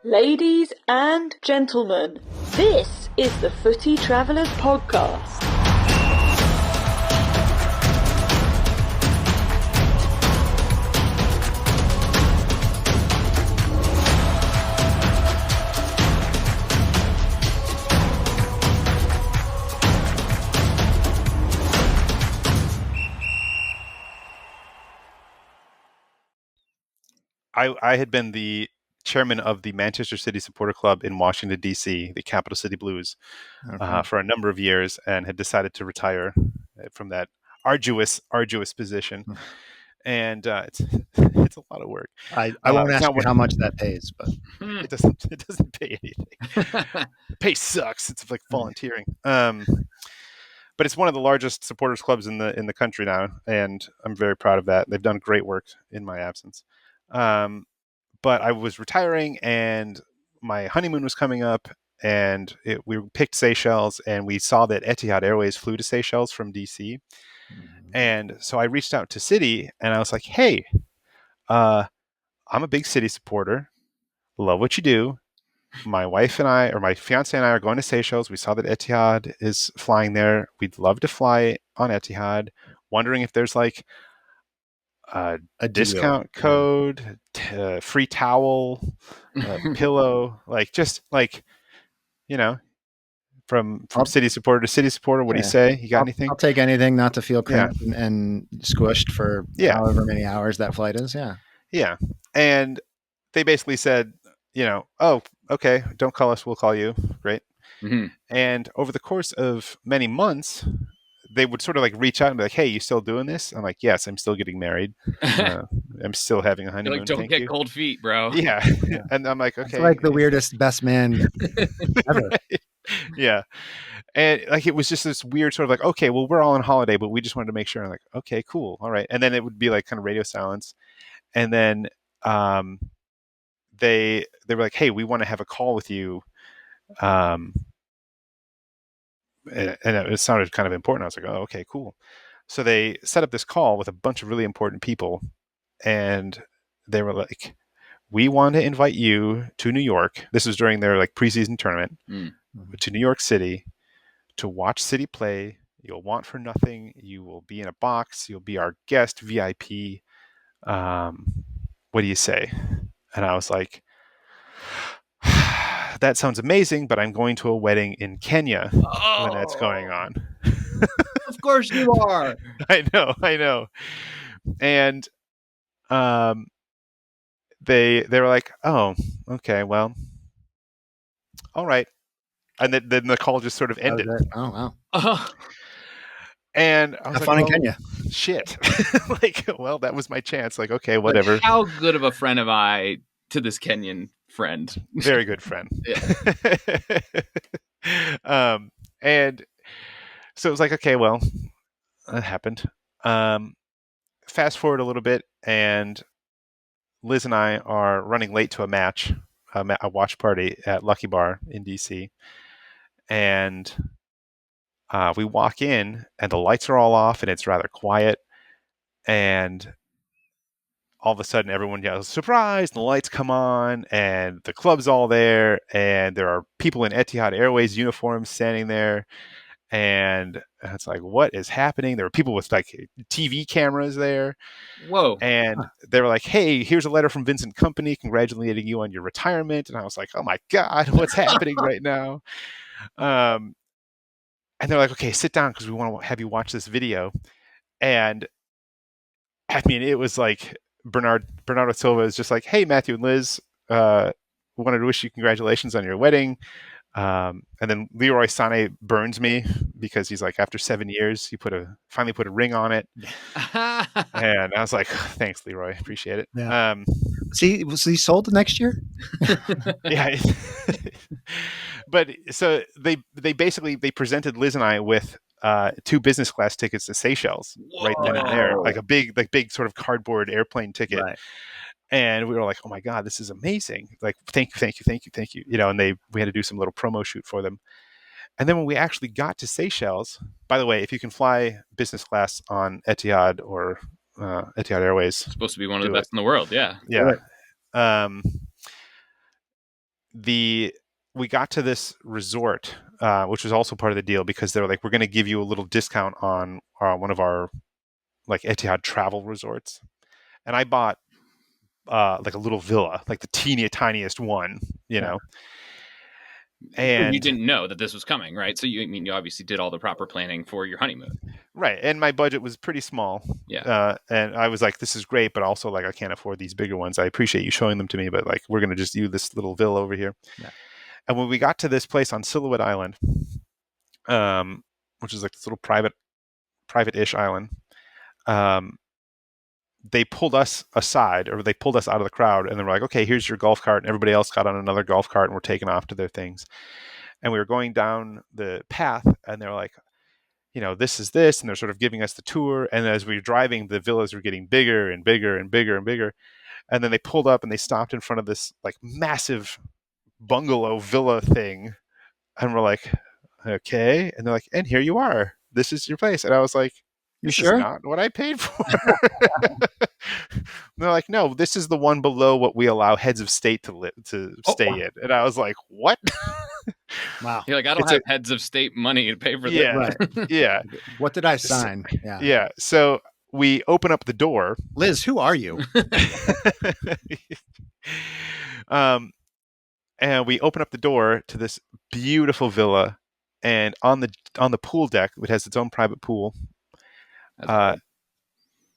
Ladies and gentlemen, this is the Footy Travellers Podcast. I had been the chairman of the Manchester City Supporter Club in Washington, D.C., the Capital City Blues, for a number of years, and had decided to retire from that arduous position. And it's a lot of work. I won't ask you how much that pays, but it doesn't pay anything. Pay sucks. It's like volunteering. But it's one of the largest supporters clubs in the country now, and I'm very proud of that. They've done great work in my absence. But I was retiring, and my honeymoon was coming up, and we picked Seychelles, and we saw that Etihad Airways flew to Seychelles from DC. And so I reached out to City, and I was like, hey, I'm a big City supporter. Love what you do. My wife and I, or my fiance and I, are going to Seychelles. We saw that Etihad is flying there. We'd love to fly on Etihad. Wondering if there's like a discount code, free towel, pillow, like just like, you know, from City supporter to City supporter. What do you say? You got anything? I'll take anything not to feel cramped and squished for however many hours that flight is. Yeah. And they basically said, oh, okay, don't call us, we'll call you. Great. Mm-hmm. And over the course of many months, they would sort of like reach out and be like, hey, you still doing this? I'm like, yes, I'm still getting married. I'm still having a honeymoon. Like, don't get cold feet, bro. Yeah. And I'm like, okay. It's like the weirdest best man ever. Yeah. And like, it was just this weird sort of like, okay, well, we're all on holiday, but we just wanted to make sure. I'm like, okay, cool. All right. And then it would be like kind of radio silence. And then they were like, hey, we want to have a call with you. And it sounded kind of important. I was like, oh, okay, cool. So they set up this call with a bunch of really important people, and they were like, we want to invite you to New York. This was during their like preseason tournament, to New York City to watch City play. You'll want for nothing. You will be in a box. You'll be our guest VIP. What do you say? And I was like, that sounds amazing, but I'm going to a wedding in Kenya when that's going on. Of course you are. I know. And they were like, oh, okay, well, all right. And then the call just sort of ended. Oh, wow. And I was Have fun in Kenya. Shit. Like, well, that was my chance. Like, okay, whatever. But how good of a friend am I to this Kenyan friend? Very good friend. Yeah. And so it was like, okay, well, that happened. Fast forward a little bit, and Liz and I are running late to a match, a watch party at Lucky Bar in DC. And we walk in, and the lights are all off, and it's rather quiet. And all of a sudden, everyone yells, surprise, and the lights come on, and the club's all there, and there are people in Etihad Airways uniforms standing there, and it's like, what is happening? There were people with like TV cameras there. Whoa. And they were like, hey, here's a letter from Vincent Kompany congratulating you on your retirement. And I was like, oh my God, what's happening right now? And they're like, okay, sit down because we want to have you watch this video. And I mean, it was like Bernardo Silva is just like, hey, Matthew and Liz, wanted to wish you congratulations on your wedding. And then Leroy Sané burns me because he's like, after 7 years, he finally put a ring on it. And I was like, thanks, Leroy. Appreciate it. Yeah. Was he sold the next year? Yeah. But so they basically presented Liz and I with 2 business class tickets to Seychelles. Whoa. Right then and there, like a big sort of cardboard airplane ticket. Right. And we were like, oh my God, this is amazing. Like, thank you. And we had to do some little promo shoot for them. And then when we actually got to Seychelles, by the way, if you can fly business class on Etihad or Etihad Airways, it's supposed to be one of the best in the world. Yeah. Yeah. we got to this resort, which was also part of the deal, because they were like, we're going to give you a little discount on one of our like Etihad travel resorts. And I bought like a little villa, like the tiniest one, you know. And you didn't know that this was coming, right? So you obviously did all the proper planning for your honeymoon. Right. And my budget was pretty small. Yeah. And I was like, this is great, but also like, I can't afford these bigger ones. I appreciate you showing them to me, but like, we're going to just use this little villa over here. Yeah. And when we got to this place on Silhouette Island, which is like this little private-ish island, they pulled us aside, or they pulled us out of the crowd, and they were like, okay, here's your golf cart. And everybody else got on another golf cart and were taking off to their things. And we were going down the path, and they were like, you know, this is this, and they're sort of giving us the tour. And as we were driving, the villas were getting bigger and bigger and bigger and bigger. And then they pulled up and they stopped in front of this like massive bungalow villa thing. And we're like, okay. And they're like, and here you are. This is your place. And I was like, this is not what I paid for. They're like, no, this is the one below what we allow heads of state to stay in. And I was like, what? Wow. You're like, I don't have heads of state money to pay for this. Right. Yeah. What did I sign? Yeah. So we open up the door. Liz, who are you? And we open up the door to this beautiful villa, and on the pool deck, which has its own private pool,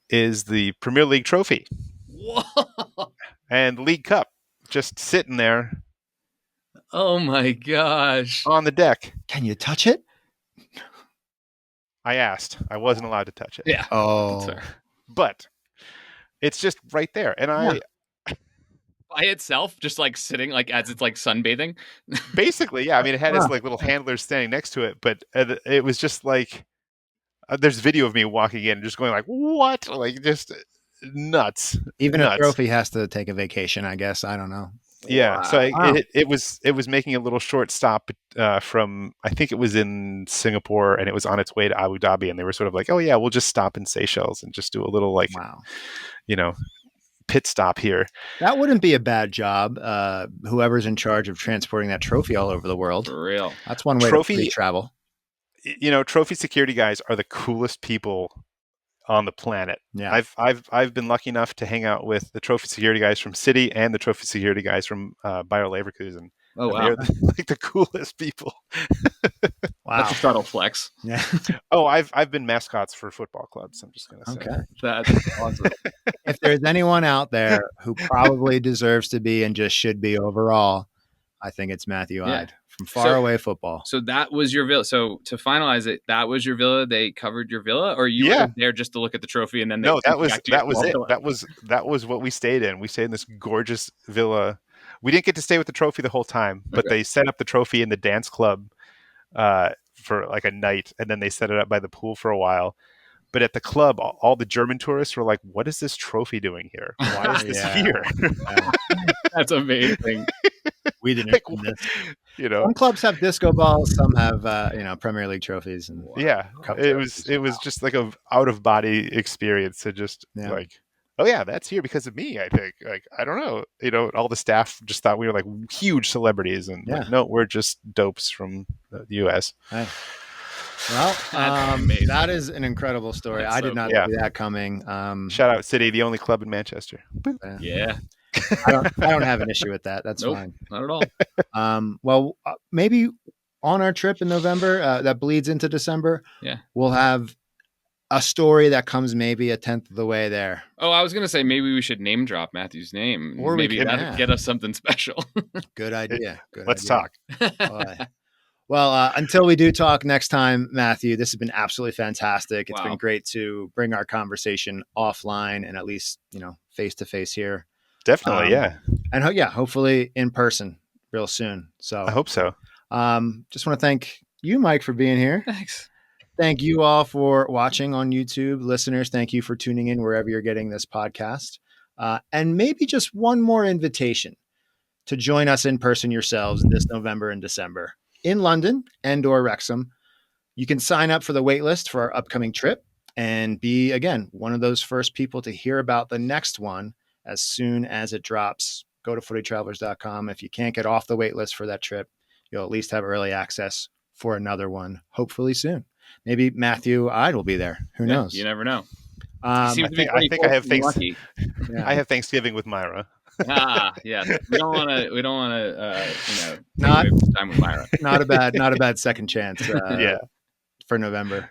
is the Premier League trophy. Whoa. And the League Cup just sitting there. Oh my gosh. On the deck. Can you touch it? I asked. I wasn't allowed to touch it. Yeah. Oh. But it's just right there. And by itself, just like sitting, like as it's like sunbathing. Basically, yeah. I mean, it had its like little handlers standing next to it, but it was just like, there's video of me walking in and just going like, what? Like, just nuts. Even a trophy has to take a vacation, I guess. I don't know. Yeah. Wow. So it was making a little short stop from, I think it was in Singapore, and it was on its way to Abu Dhabi, and they were sort of like, oh yeah, we'll just stop in Seychelles and just do a little like, you know, pit stop here. That wouldn't be a bad job. Whoever's in charge of transporting that trophy all over the world. For real. That's one way to travel. You know, trophy security guys are the coolest people on the planet. Yeah. I've been lucky enough to hang out with the trophy security guys from City and the trophy security guys from Bayer Leverkusen. Oh, wow. They're like the coolest people. Wow. That's a subtle flex. Yeah. Oh, I've been mascots for football clubs. I'm just going to say. Okay. That's awesome. If there's anyone out there who probably deserves to be and just should be overall, I think it's Matthew Eide from Far Away Football. So that was your villa. So to finalize it, that was your villa. They covered your villa, or you were there just to look at the trophy and then they that was it. That was what we stayed in. We stayed in this gorgeous villa. We didn't get to stay with the trophy the whole time, but they set up the trophy in the dance club for like a night, and then they set it up by the pool for a while. But at the club, all the German tourists were like, "What is this trophy doing here? Why is this here?" That's amazing. We didn't like, this. You know, some clubs have disco balls, some have Premier League trophies, and it was just like a out of body experience to just like, oh yeah, that's here because of me. I think, like, I don't know, all the staff just thought we were like huge celebrities, and like, no, we're just dopes from the U.S. Hey. Well, that is an incredible story. I did not see that coming. Shout out City, the only club in Manchester. Yeah. I don't have an issue with that. That's fine. Not at all. Well, maybe on our trip in November that bleeds into December, we'll have a story that comes maybe a tenth of the way there. Oh, I was going to say maybe we should name drop Matthew's name. Or maybe that'd get us something special. Good idea. Let's talk. Well, until we do talk next time, Matthew, this has been absolutely fantastic. It's been great to bring our conversation offline and at least, face to face here. Definitely. And hopefully in person real soon. So I hope so. Just want to thank you, Mike, for being here. Thanks. Thank you all for watching on YouTube. Listeners, thank you for tuning in wherever you're getting this podcast. And maybe just one more invitation to join us in person yourselves this November and December in London and/or Wrexham. You can sign up for the wait list for our upcoming trip and be, again, one of those first people to hear about the next one as soon as it drops go to footytravelers.com. If you can't get off the wait list for that trip, you'll at least have early access for another one, hopefully soon. Maybe Matthew Eide will be there. Who knows? You never know. I think I have I have Thanksgiving with Myra. Yes. We don't want to, not take away from time with Myra. Not a bad second chance. For November.